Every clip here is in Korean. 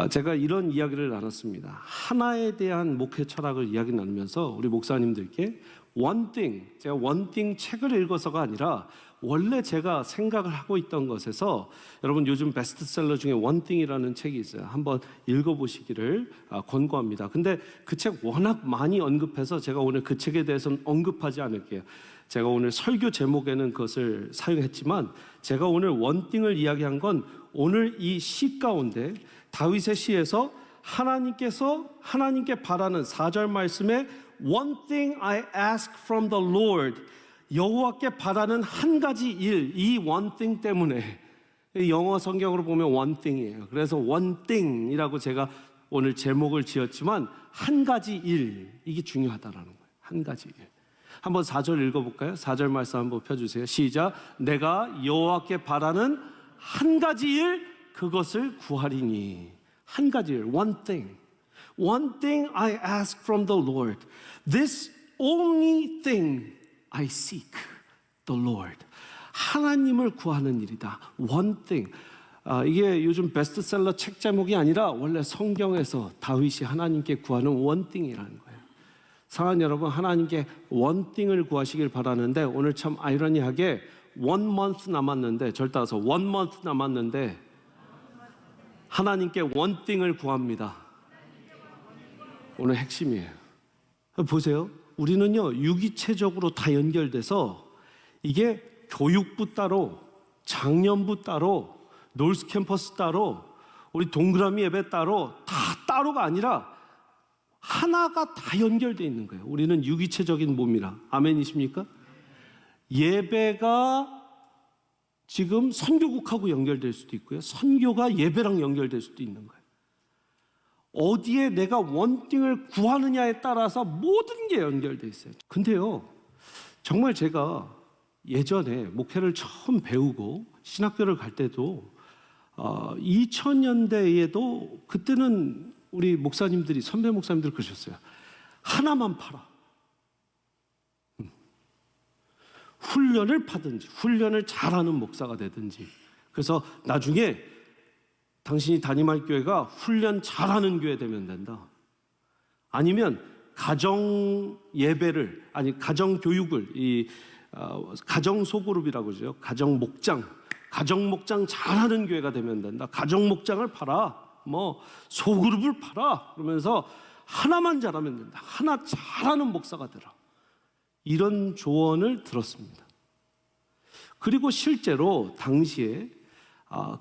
제가 이런 이야기를 나눴습니다. 하나에 대한 목회 철학을 이야기 나누면서 우리 목사님들께 One Thing, 제가 One Thing 책을 읽어서가 아니라 원래 제가 생각을 하고 있던 것에서, 여러분 요즘 베스트셀러 중에 One Thing이라는 책이 있어요. 한번 읽어보시기를 권고합니다. 근데 그 책 워낙 많이 언급해서 제가 오늘 그 책에 대해서는 언급하지 않을게요. 제가 오늘 설교 제목에는 그것을 사용했지만, 제가 오늘 One Thing을 이야기한 건 오늘 이 시 가운데 다윗의 시에서 하나님께 바라는 4절 말씀에 One thing I ask from the Lord, 여호와께 바라는 한 가지 일, 이 one thing 때문에, 영어 성경으로 보면 one thing이에요. 그래서 one thing이라고 제가 오늘 제목을 지었지만, 한 가지 일, 이게 중요하다라는 거예요. 한 가지 일. 한번 4절 읽어볼까요? 4절 말씀 한번 펴주세요. 시작. 내가 여호와께 바라는 한 가지 일, 그것을 구하리니. 한 가지 일, one thing. One thing I ask from the Lord. This only thing I seek the Lord. 하나님을 구하는 일이다. One thing. 이게 요즘 베스트셀러 책 제목이 아니라 원래 성경에서 다윗이 하나님께 구하는 one thing이라는 거예요. 사랑하는 여러분, 하나님께 one thing을 구하시길 바라는데, 오늘 참 아이러니하게 one month 남았는데, 절 따라서 one month 남았는데 하나님께 one thing을 구합니다. 오늘 핵심이에요. 보세요. 우리는요, 유기체적으로 다 연결돼서, 이게 교육부 따로, 장년부 따로, 놀스 캠퍼스 따로, 우리 동그라미 예배 따로, 다 따로가 아니라 하나가 다 연결되어 있는 거예요. 우리는 유기체적인 몸이라. 아멘이십니까? 예배가 지금 선교국하고 연결될 수도 있고요, 선교가 예배랑 연결될 수도 있는 거예요. 어디에 내가 원띵을 구하느냐에 따라서 모든 게 연결되어 있어요. 근데요, 정말 제가 예전에 목회를 처음 배우고 신학교를 갈 때도 2000년대에도 그때는 우리 목사님들이, 선배 목사님들 그러셨어요. 하나만 팔아. 훈련을 파든지, 훈련을 잘하는 목사가 되든지. 그래서 나중에 당신이 담임할 교회가 훈련 잘하는 교회 되면 된다. 아니면 가정 예배를, 아니 가정 교육을, 가정 소그룹이라고 그러죠. 가정 목장 잘하는 교회가 되면 된다. 가정 목장을 팔아, 소그룹을 팔아. 그러면서 하나만 잘하면 된다. 하나 잘하는 목사가 되라. 이런 조언을 들었습니다. 그리고 실제로 당시에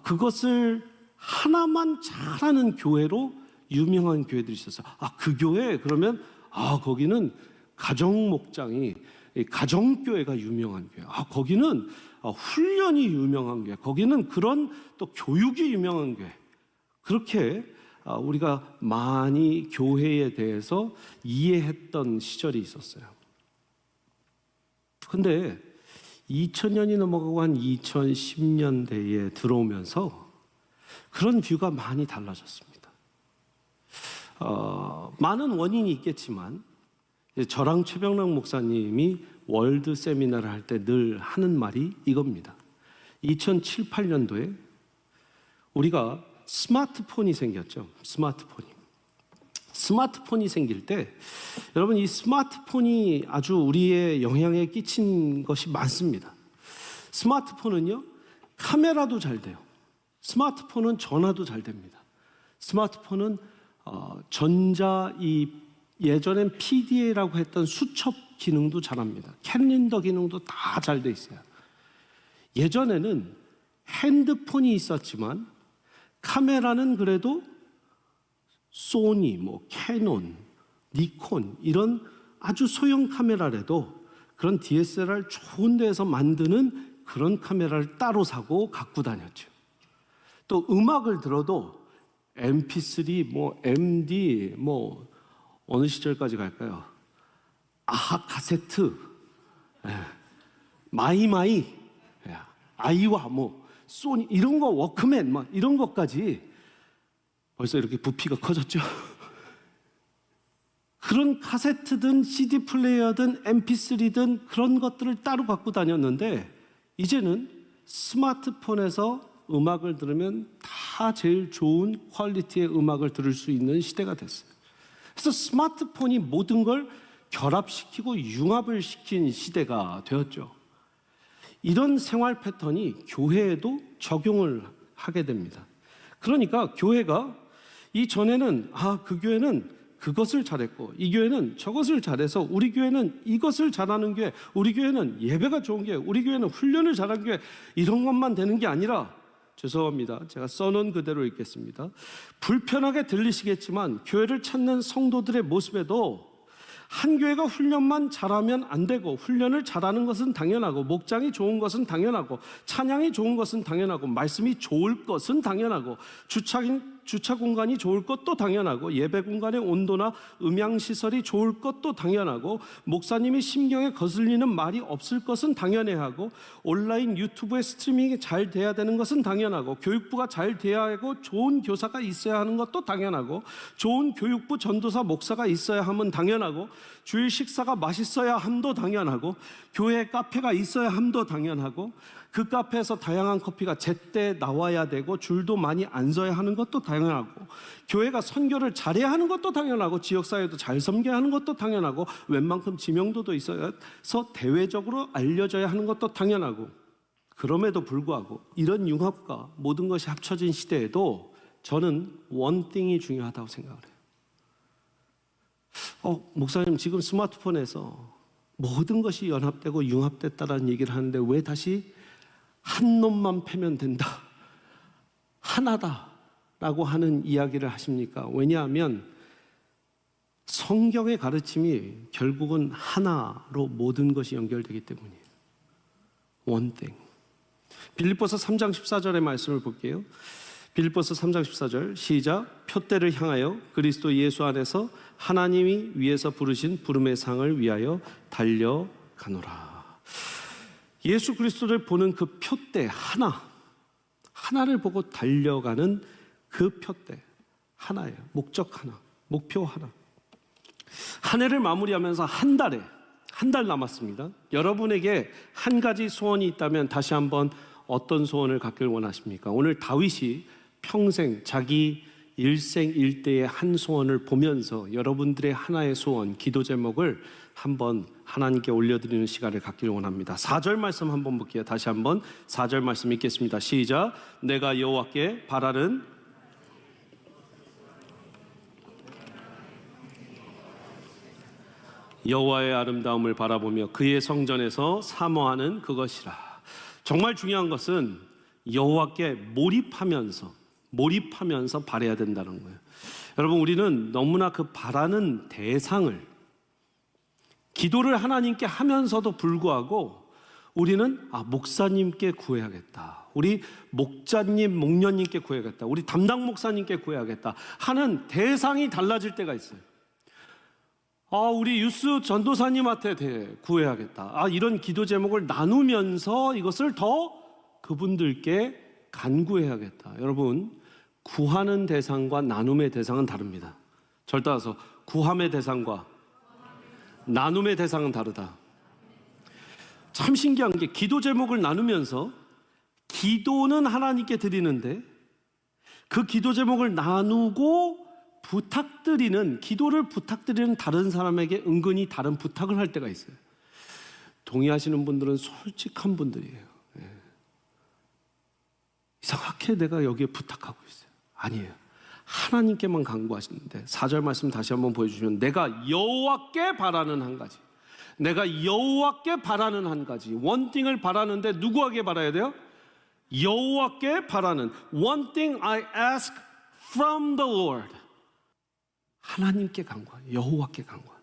그것을 하나만 잘하는 교회로 유명한 교회들이 있었어요. 그 교회, 그러면 거기는 가정 목장이, 가정교회가 유명한 교회. 거기는 훈련이 유명한 교회. 거기는 그런 또 교육이 유명한 교회. 그렇게 우리가 많이 교회에 대해서 이해했던 시절이 있었어요. 근데 2000년이 넘어가고 한 2010년대에 들어오면서 그런 뷰가 많이 달라졌습니다. 많은 원인이 있겠지만, 저랑 최병락 목사님이 월드 세미나를 할 때 늘 하는 말이 이겁니다. 2007, 8년도에 우리가 스마트폰이 생겼죠. 스마트폰이 생길 때, 여러분, 이 스마트폰이 아주 우리의 영향에 끼친 것이 많습니다. 스마트폰은요, 카메라도 잘 돼요. 스마트폰은 전화도 잘 됩니다. 스마트폰은 예전엔 PDA라고 했던 수첩 기능도 잘합니다. 캘린더 기능도 다 잘 돼 있어요. 예전에는 핸드폰이 있었지만 카메라는 그래도 소니, 캐논, 니콘 이런 아주 소형 카메라라도 그런 DSLR 좋은 데에서 만드는 그런 카메라를 따로 사고 갖고 다녔죠. 또 음악을 들어도 MP3, MD, 어느 시절까지 갈까요? 아하 카세트, 마이마이, 아이와 소니 이런 거, 워크맨 이런 것까지 벌써 이렇게 부피가 커졌죠. 그런 카세트든 CD 플레이어든 MP3든 그런 것들을 따로 갖고 다녔는데, 이제는 스마트폰에서 음악을 들으면 다 다 제일 좋은 퀄리티의 음악을 들을 수 있는 시대가 됐어요. 그래서 스마트폰이 모든 걸 결합시키고 융합을 시킨 시대가 되었죠. 이런 생활 패턴이 교회에도 적용을 하게 됩니다. 그러니까 교회가 이전에는 그 교회는 그것을 잘했고 이 교회는 저것을 잘해서 우리 교회는 이것을 잘하는 교회, 우리 교회는 예배가 좋은 교회, 우리 교회는 훈련을 잘하는 교회, 이런 것만 되는 게 아니라, 죄송합니다, 제가 써놓은 그대로 읽겠습니다. 불편하게 들리시겠지만 교회를 찾는 성도들의 모습에도 한 교회가 훈련만 잘하면 안 되고, 훈련을 잘하는 것은 당연하고, 목장이 좋은 것은 당연하고, 찬양이 좋은 것은 당연하고, 말씀이 좋을 것은 당연하고, 주차 공간이 좋을 것도 당연하고, 예배 공간의 온도나 음향 시설이 좋을 것도 당연하고, 목사님이 심경에 거슬리는 말이 없을 것은 당연해야 하고, 온라인 유튜브의 스트리밍이 잘 돼야 되는 것은 당연하고, 교육부가 잘 돼야 하고, 좋은 교사가 있어야 하는 것도 당연하고, 좋은 교육부 전도사 목사가 있어야 함은 당연하고, 주일 식사가 맛있어야 함도 당연하고, 교회 카페가 있어야 함도 당연하고, 그 카페에서 다양한 커피가 제때 나와야 되고, 줄도 많이 안 서야 하는 것도 당연하고, 교회가 선교를 잘해야 하는 것도 당연하고, 지역사회도 잘 섬겨야 하는 것도 당연하고, 웬만큼 지명도도 있어서 대외적으로 알려져야 하는 것도 당연하고, 그럼에도 불구하고 이런 융합과 모든 것이 합쳐진 시대에도 저는 원띵이 중요하다고 생각을 해요. 목사님, 지금 스마트폰에서 모든 것이 연합되고 융합됐다라는 얘기를 하는데 왜 다시 한 놈만 패면 된다, 하나다라고 하는 이야기를 하십니까? 왜냐하면 성경의 가르침이 결국은 하나로 모든 것이 연결되기 때문이에요. 원띵. 빌립보서 3장 14절의 말씀을 볼게요. 빌립보서 3장 14절 시작. 표대를 향하여 그리스도 예수 안에서 하나님이 위에서 부르신 부름의 상을 위하여 달려가노라. 예수 그리스도를 보는 그 표대 하나를 보고 달려가는 그 표대 하나예요. 목적 하나, 목표 하나. 한 해를 마무리하면서 한 달 남았습니다. 여러분에게 한 가지 소원이 있다면 다시 한번 어떤 소원을 갖길 원하십니까? 오늘 다윗이 평생 자기 일생일대의 한 소원을 보면서 여러분들의 하나의 소원, 기도 제목을 한번 하나님께 올려드리는 시간을 갖기를 원합니다. 4절 말씀 한번 볼게요. 다시 한번 4절 말씀 읽겠습니다. 시작. 내가 여호와께 바라는 여호와의 아름다움을 바라보며 그의 성전에서 사모하는 그것이라. 정말 중요한 것은 여호와께 몰입하면서 바라야 된다는 거예요. 여러분, 우리는 너무나 그 바라는 대상을, 기도를 하나님께 하면서도 불구하고 우리는 목사님께 구해야겠다, 우리 목자님, 목녀님께 구해야겠다, 우리 담당 목사님께 구해야겠다 하는 대상이 달라질 때가 있어요. 우리 유스 전도사님한테 구해야겠다. 이런 기도 제목을 나누면서 이것을 더 그분들께 간구해야겠다. 여러분, 구하는 대상과 나눔의 대상은 다릅니다. 절 따라서 구함의 대상과 나눔의 대상은 다르다. 참 신기한 게 기도 제목을 나누면서 기도는 하나님께 드리는데 그 기도 제목을 나누고 기도를 부탁드리는 다른 사람에게 은근히 다른 부탁을 할 때가 있어요. 동의하시는 분들은 솔직한 분들이에요. 이상하게 내가 여기에 부탁하고 있어요. 아니에요. 하나님께만 간구하시는데 4절 말씀 다시 한번 보여주시면 내가 여호와께 바라는 한 가지, 원띵을 바라는데 누구에게 바라야 돼요? 여호와께 바라는. One thing I ask from the Lord. 하나님께 간구하는, 여호와께 간구하는.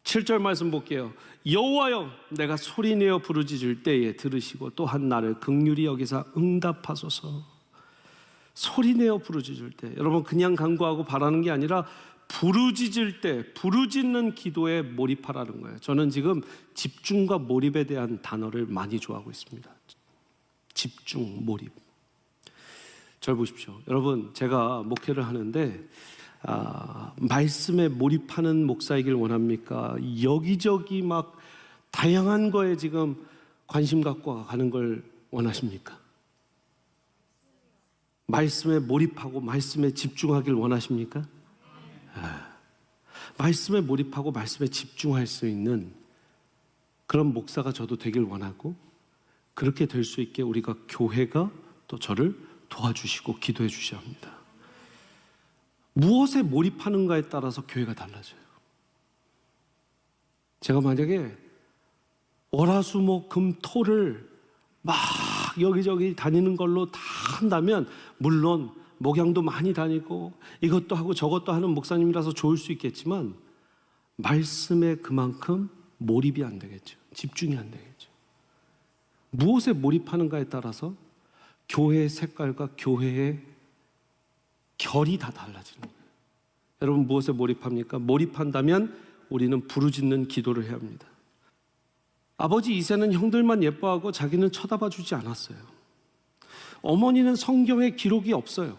7절 말씀 볼게요. 여호와여, 내가 소리내어 부르짖을 때에 들으시고 또한 나를 긍휼히 여기사 응답하소서. 소리내어 부르짖을 때, 여러분 그냥 간구하고 바라는 게 아니라 부르짖을 때, 부르짖는 기도에 몰입하라는 거예요. 저는 지금 집중과 몰입에 대한 단어를 많이 좋아하고 있습니다. 집중, 몰입. 절 보십시오. 여러분, 제가 목회를 하는데 말씀에 몰입하는 목사이길 원합니까? 여기저기 막 다양한 거에 지금 관심 갖고 가는 걸 원하십니까? 말씀에 몰입하고 말씀에 집중하길 원하십니까? 말씀에 몰입하고 말씀에 집중할 수 있는 그런 목사가 저도 되길 원하고, 그렇게 될 수 있게 우리가 교회가 또 저를 도와주시고 기도해 주셔야 합니다. 무엇에 몰입하는가에 따라서 교회가 달라져요. 제가 만약에 월화수목금토를 막 여기저기 다니는 걸로 다 한다면, 물론 목양도 많이 다니고 이것도 하고 저것도 하는 목사님이라서 좋을 수 있겠지만 말씀에 그만큼 몰입이 안 되겠죠. 집중이 안 되겠죠. 무엇에 몰입하는가에 따라서 교회의 색깔과 교회의 결이 다 달라지는 거예요. 여러분, 무엇에 몰입합니까? 몰입한다면 우리는 부르짖는 기도를 해야 합니다. 아버지 이새는 형들만 예뻐하고 자기는 쳐다봐 주지 않았어요. 어머니는 성경에 기록이 없어요.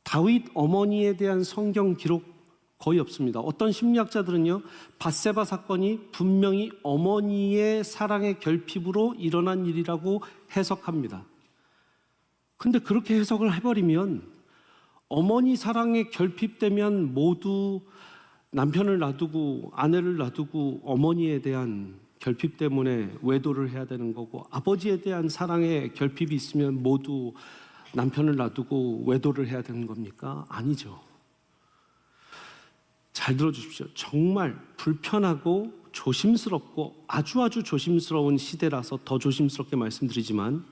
다윗 어머니에 대한 성경 기록 거의 없습니다. 어떤 심리학자들은요, 밧세바 사건이 분명히 어머니의 사랑의 결핍으로 일어난 일이라고 해석합니다. 근데 그렇게 해석을 해버리면 어머니 사랑에 결핍되면 모두 남편을 놔두고 아내를 놔두고 어머니에 대한 결핍 때문에 외도를 해야 되는 거고, 아버지에 대한 사랑에 결핍이 있으면 모두 남편을 놔두고 외도를 해야 되는 겁니까? 아니죠. 잘 들어주십시오. 정말 불편하고 조심스럽고 아주 조심스러운 시대라서 더 조심스럽게 말씀드리지만,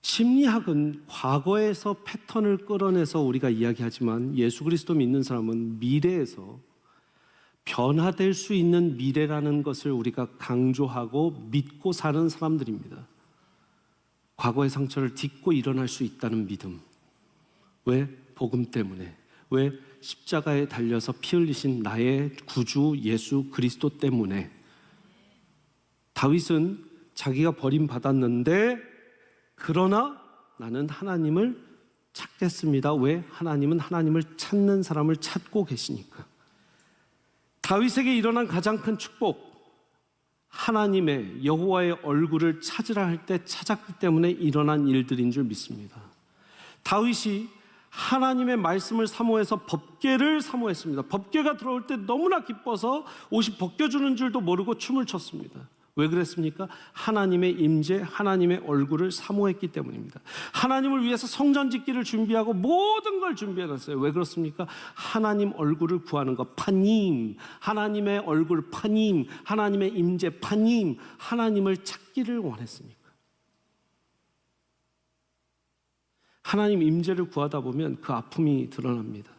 심리학은 과거에서 패턴을 끌어내서 우리가 이야기하지만 예수 그리스도 믿는 사람은 미래에서 변화될 수 있는 미래라는 것을 우리가 강조하고 믿고 사는 사람들입니다. 과거의 상처를 딛고 일어날 수 있다는 믿음. 왜? 복음 때문에. 왜? 십자가에 달려서 피 흘리신 나의 구주 예수 그리스도 때문에. 다윗은 자기가 버림받았는데 그러나 나는 하나님을 찾겠습니다. 왜? 하나님은 하나님을 찾는 사람을 찾고 계시니까. 다윗에게 일어난 가장 큰 축복, 하나님의 여호와의 얼굴을 찾으라 할 때 찾았기 때문에 일어난 일들인 줄 믿습니다. 다윗이 하나님의 말씀을 사모해서 법궤를 사모했습니다. 법궤가 들어올 때 너무나 기뻐서 옷이 벗겨주는 줄도 모르고 춤을 췄습니다. 왜 그랬습니까? 하나님의 임재, 하나님의 얼굴을 사모했기 때문입니다. 하나님을 위해서 성전 짓기를 준비하고 모든 걸 준비해놨어요. 왜 그렇습니까? 하나님 얼굴을 구하는 것, 파님, 하나님의 얼굴 파님, 하나님의 임재 파님, 하나님을 찾기를 원했으니까. 하나님 임재를 구하다 보면 그 아픔이 드러납니다.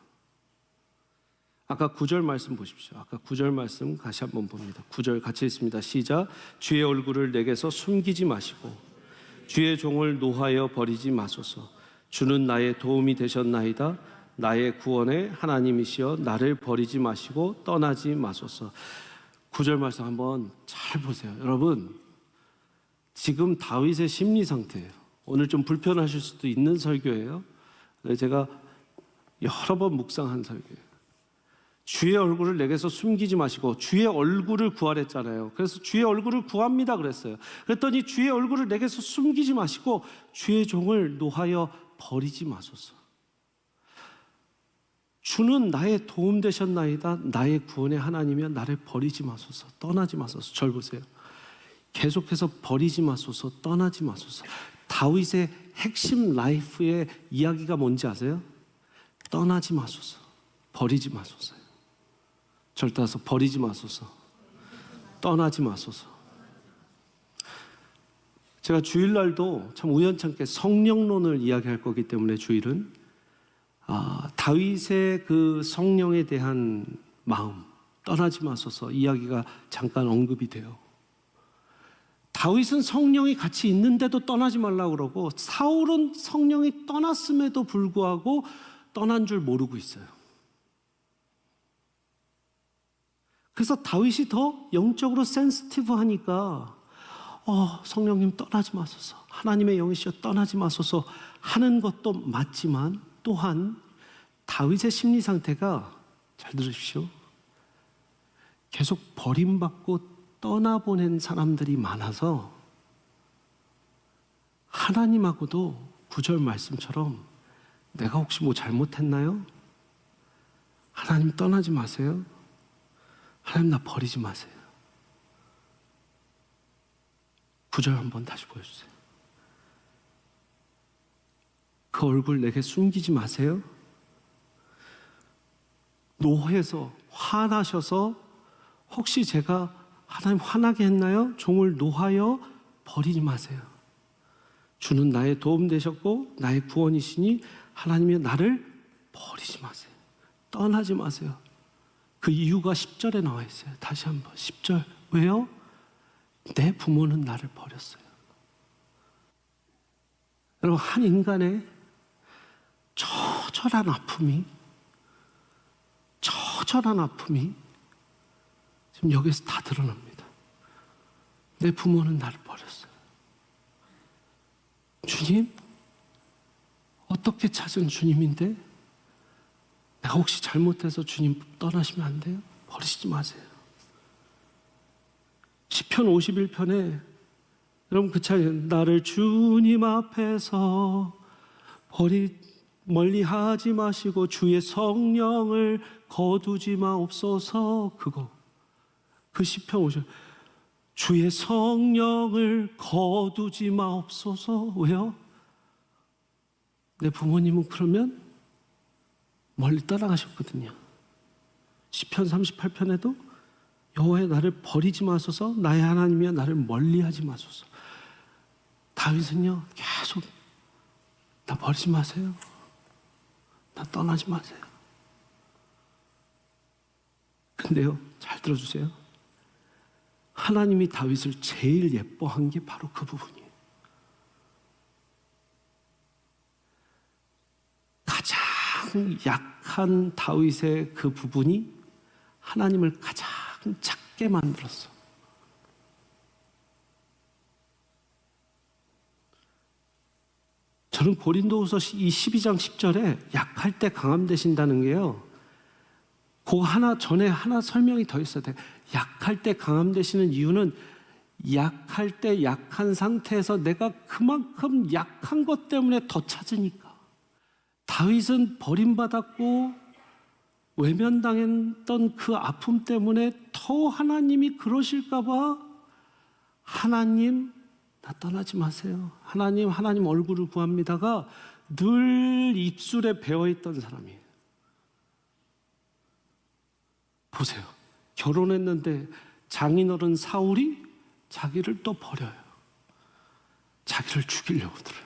아까 9절 말씀 보십시오. 아까 9절 말씀 다시 한번 봅니다. 9절 같이 읽습니다. 시작. 주의 얼굴을 내게서 숨기지 마시고 주의 종을 노하여 버리지 마소서. 주는 나의 도움이 되셨나이다. 나의 구원의 하나님이시여 나를 버리지 마시고 떠나지 마소서. 9절 말씀 한번 잘 보세요. 여러분, 지금 다윗의 심리 상태예요. 오늘 좀 불편하실 수도 있는 설교예요. 제가 여러 번 묵상한 설교예요. 주의 얼굴을 내게서 숨기지 마시고 주의 얼굴을 구하랬잖아요. 그래서 주의 얼굴을 구합니다 그랬어요. 그랬더니 주의 얼굴을 내게서 숨기지 마시고 주의 종을 노하여 버리지 마소서. 주는 나의 도움 되셨나이다. 나의 구원의 하나님이여 나를 버리지 마소서. 떠나지 마소서. 절 보세요. 계속해서 버리지 마소서. 떠나지 마소서. 다윗의 핵심 라이프의 이야기가 뭔지 아세요? 떠나지 마소서. 버리지 마소서. 절 따라서 버리지 마소서. 떠나지 마소서. 제가 주일날도 참 우연찮게 성령론을 이야기할 거기 때문에 주일은 다윗의 그 성령에 대한 마음, 떠나지 마소서 이야기가 잠깐 언급이 돼요. 다윗은 성령이 같이 있는데도 떠나지 말라고 그러고 사울은 성령이 떠났음에도 불구하고 떠난 줄 모르고 있어요. 그래서 다윗이 더 영적으로 센시티브하니까 성령님 떠나지 마소서, 하나님의 영이시여 떠나지 마소서 하는 것도 맞지만 또한 다윗의 심리 상태가, 잘 들으십시오, 계속 버림받고 떠나보낸 사람들이 많아서 하나님하고도 9절 말씀처럼 내가 혹시 뭐 잘못했나요? 하나님 떠나지 마세요. 하나님 나 버리지 마세요. 9절 한번 다시 보여주세요. 그 얼굴 내게 숨기지 마세요. 노해서 화나셔서 혹시 제가 하나님 화나게 했나요? 종을 노하여 버리지 마세요. 주는 나의 도움 되셨고 나의 구원이시니 하나님이 나를 버리지 마세요. 떠나지 마세요. 그 이유가 10절에 나와 있어요. 다시 한번 10절. 왜요? 내 부모는 나를 버렸어요. 여러분, 한 인간의 처절한 아픔이 지금 여기서 다 드러납니다. 내 부모는 나를 버렸어요. 주님, 어떻게 찾은 주님인데 내가 혹시 잘못해서 주님 떠나시면 안 돼요? 버리시지 마세요. 시편 51편에 여러분 그 찬양, 나를 주님 앞에서 멀리하지 마시고 주의 성령을 거두지 마옵소서. 그 시편 50, 주의 성령을 거두지 마옵소서. 왜요? 내 부모님은 그러면 멀리 떠나가셨거든요. 시편 38편에도 여호와의 나를 버리지 마소서, 나의 하나님이여 나를 멀리하지 마소서. 다윗은요 계속 나 버리지 마세요. 나 떠나지 마세요. 근데요, 잘 들어주세요. 하나님이 다윗을 제일 예뻐한 게 바로 그 부분이에요. 가장 약한 다윗의 그 부분이 하나님을 가장 작게 만들었어. 저는 고린도후서 이 12장 10절에 약할 때 강함 되신다는 게요, 그거 전에 하나 설명이 더 있어야 돼. 약할 때 강함 되시는 이유는 약할 때 약한 상태에서 내가 그만큼 약한 것 때문에 더 찾으니까. 다윗은 버림받았고 외면당했던 그 아픔 때문에 더 하나님이 그러실까 봐 하나님 나 떠나지 마세요. 하나님 얼굴을 구합니다가 늘 입술에 배어있던 사람이에요. 보세요. 결혼했는데 장인어른 사울이 자기를 또 버려요. 자기를 죽이려고 들어요.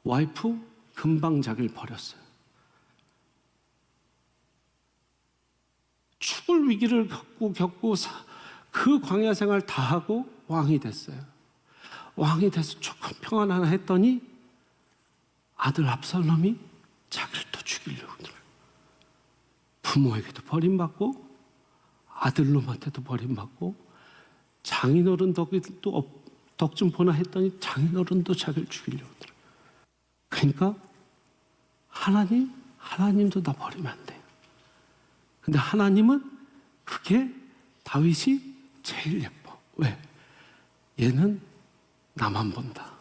와이프 금방 자기를 버렸어요. 죽을 위기를 겪고 그 광야 생활 다 하고 왕이 됐어요. 왕이 돼서 조금 평안하나 했더니 아들 압살롬이 자기를 또 죽이려고 들어요. 부모에게도 버림받고 아들놈한테도 버림받고 장인어른 덕 좀 보나 했더니 장인어른도 자기를 죽이려고 들어요. 그러니까 하나님도 나 버리면 안 돼요. 근데 하나님은 그게 다윗이 제일 예뻐. 왜? 얘는 나만 본다.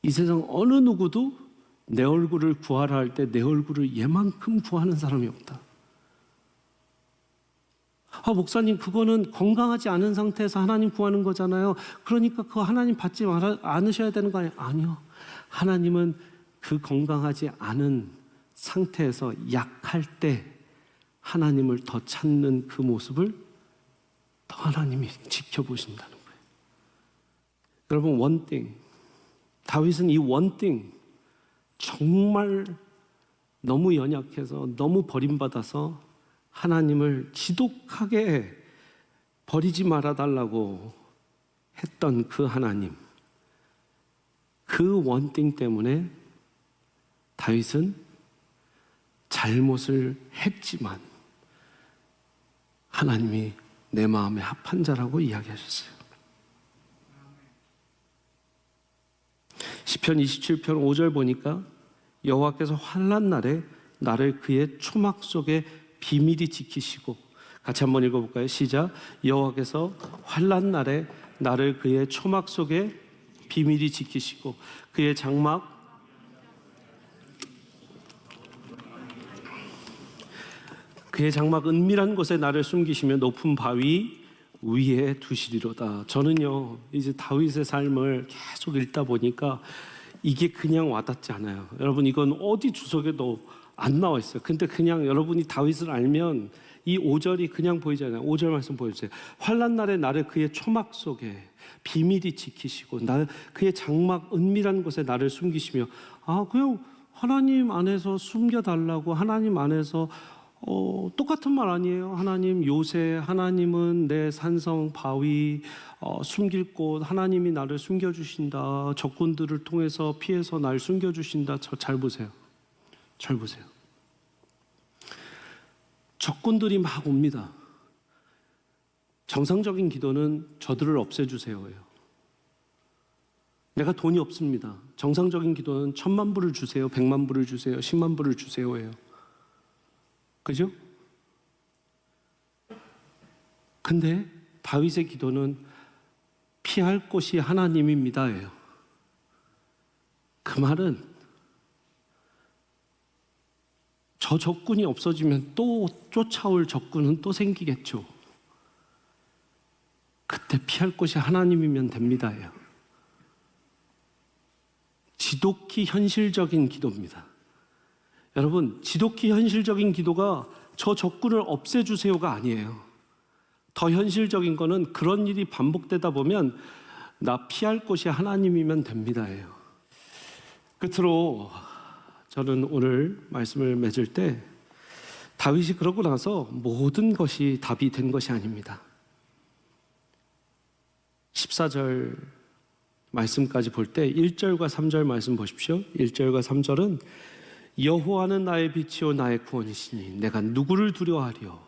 이 세상 어느 누구도 내 얼굴을 구하라 할 때 내 얼굴을 얘만큼 구하는 사람이 없다. 목사님, 그거는 건강하지 않은 상태에서 하나님 구하는 거잖아요. 그러니까 그거 하나님 받지 않으셔야 되는 거 아니에요? 아니요. 하나님은 그 건강하지 않은 상태에서 약할 때 하나님을 더 찾는 그 모습을 더 하나님이 지켜보신다는 거예요. 여러분, 원띵. 다윗은 이 원띵, 정말 너무 연약해서 너무 버림받아서 하나님을 지독하게 버리지 말아달라고 했던 그 하나님, 그 원띵 때문에 다윗은 잘못을 했지만 하나님이 내 마음에 합한 자라고 이야기하셨어요. 시편 27편 5절 보니까 여호와께서 환난 날에 나를 그의 초막 속에 비밀히 지키시고, 같이 한번 읽어볼까요? 시작. 여호와께서 환난 날에 나를 그의 초막 속에 비밀히 지키시고 그의 장막 은밀한 곳에 나를 숨기시며 높은 바위 위에 두시리로다. 저는요 이제 다윗의 삶을 계속 읽다 보니까 이게 그냥 와닿지 않아요. 여러분 이건 어디 주석에도 안 나와 있어요. 근데 그냥 여러분이 다윗을 알면 이 5절이 그냥 보이잖아요. 5절 말씀 보여주세요. 환난 날에 나를 그의 초막 속에 비밀히 지키시고 그의 장막 은밀한 곳에 나를 숨기시며 그냥 하나님 안에서 숨겨달라고 하나님 안에서 똑같은 말 아니에요? 하나님 요새, 하나님은 내 산성 바위 숨길 곳, 하나님이 나를 숨겨주신다. 적군들을 통해서 피해서 날 숨겨주신다. 잘 보세요. 잘 보세요. 적군들이 막 옵니다. 정상적인 기도는 저들을 없애주세요예요. 내가 돈이 없습니다. 정상적인 기도는 1,000만 불을 주세요, 100만 불을 주세요, 10만 불을 주세요예요. 그죠? 근데 다윗의 기도는 피할 곳이 하나님입니다예요. 그 말은 저 적군이 없어지면 또 쫓아올 적군은 또 생기겠죠. 그때 피할 곳이 하나님이면 됩니다예요. 지독히 현실적인 기도입니다. 여러분, 지독히 현실적인 기도가 저 적군을 없애주세요가 아니에요. 더 현실적인 거는 그런 일이 반복되다 보면 나 피할 곳이 하나님이면 됩니다예요. 끝으로 저는 오늘 말씀을 맺을 때 다윗이 그러고 나서 모든 것이 답이 된 것이 아닙니다. 14절 말씀까지 볼 때 1절과 3절 말씀 보십시오. 1절과 3절은 여호와는 나의 빛이요 나의 구원이시니 내가 누구를 두려워하리요.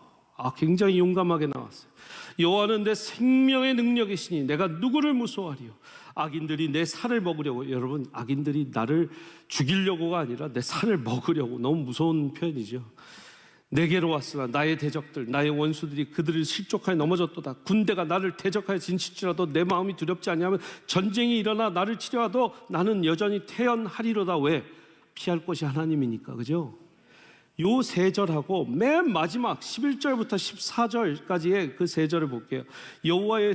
굉장히 용감하게 나왔어요. 여호와는 내 생명의 능력이시니 내가 누구를 무서워하리요. 악인들이 내 살을 먹으려고. 여러분, 악인들이 나를 죽이려고가 아니라 내 살을 먹으려고. 너무 무서운 표현이죠. 내게로 왔으나 나의 대적들 나의 원수들이 그들을 실족하여 넘어졌도다. 군대가 나를 대적하여 진칠지라도 내 마음이 두렵지 아니하면 전쟁이 일어나 나를 치려하도 나는 여전히 태연하리로다. 왜? 피할 곳이 하나님이니까. 그죠? 요 세 절하고 맨 마지막 11절부터 14절까지의 그 세 절을 볼게요. 여호와여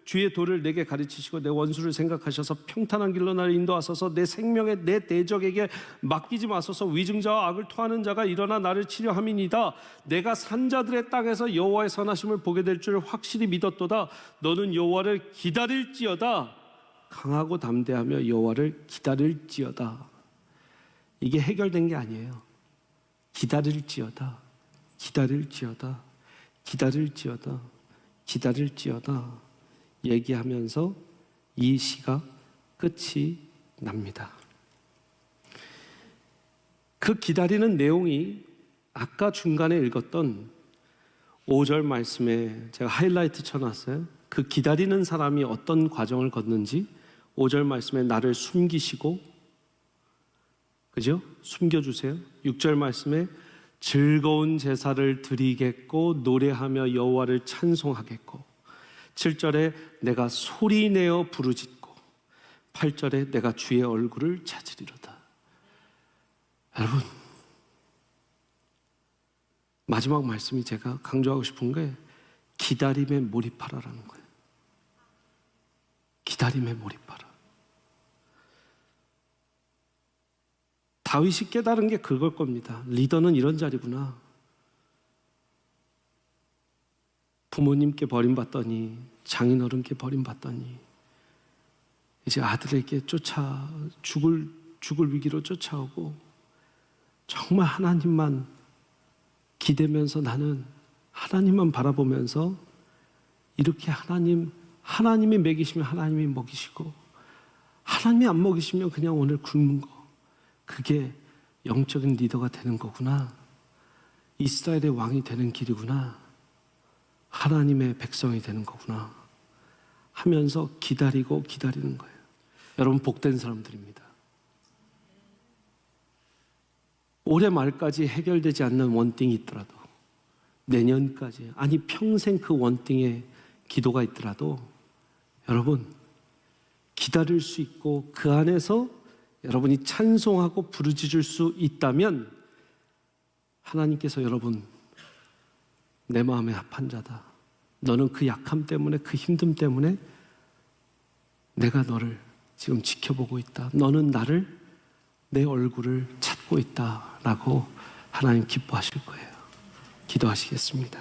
주의 도를 내게 가르치시고 내 원수를 생각하셔서 평탄한 길로 나를 인도하소서. 내 생명에 내 대적에게 맡기지 마소서. 위증자와 악을 토하는 자가 일어나 나를 치려함이니이다. 내가 산자들의 땅에서 여호와의 선하심을 보게 될 줄 확실히 믿었도다. 너는 여호와를 기다릴지어다. 강하고 담대하며 여호와를 기다릴지어다. 이게 해결된 게 아니에요. 기다릴지어다, 기다릴지어다, 기다릴지어다, 기다릴지어다 얘기하면서 이 시가 끝이 납니다. 그 기다리는 내용이 아까 중간에 읽었던 5절 말씀에 제가 하이라이트 쳐놨어요. 그 기다리는 사람이 어떤 과정을 걷는지 5절 말씀에 나를 숨기시고, 그죠? 숨겨주세요. 6절 말씀에 즐거운 제사를 드리겠고 노래하며 여호와를 찬송하겠고, 7절에 내가 소리내어 부르짖고, 8절에 내가 주의 얼굴을 찾으리로다. 여러분, 마지막 말씀이 제가 강조하고 싶은 게 기다림에 몰입하라라는 거예요. 기다림에 몰입하라. 다윗이 깨달은 게 그걸 겁니다. 리더는 이런 자리구나. 부모님께 버림받더니, 장인어른께 버림받더니 이제 아들에게 죽을 위기로 쫓아오고, 정말 하나님만 기대면서 나는 하나님만 바라보면서 이렇게 하나님이 먹이시면 하나님이 먹이시고, 하나님이 안 먹이시면 그냥 오늘 굶는 거, 그게 영적인 리더가 되는 거구나. 이스라엘의 왕이 되는 길이구나. 하나님의 백성이 되는 거구나 하면서 기다리고 기다리는 거예요. 여러분, 복된 사람들입니다. 올해 말까지 해결되지 않는 원띵이 있더라도, 내년까지, 아니 평생 그 원띵에 기도가 있더라도 여러분, 기다릴 수 있고 그 안에서 여러분이 찬송하고 부르짖을 수 있다면 하나님께서 여러분, 내 마음에 합한 자다. 너는 그 약함 때문에, 그 힘듦 때문에 내가 너를 지금 지켜보고 있다. 너는 나를, 내 얼굴을 찾고 있다라고 하나님 기뻐하실 거예요. 기도하시겠습니다.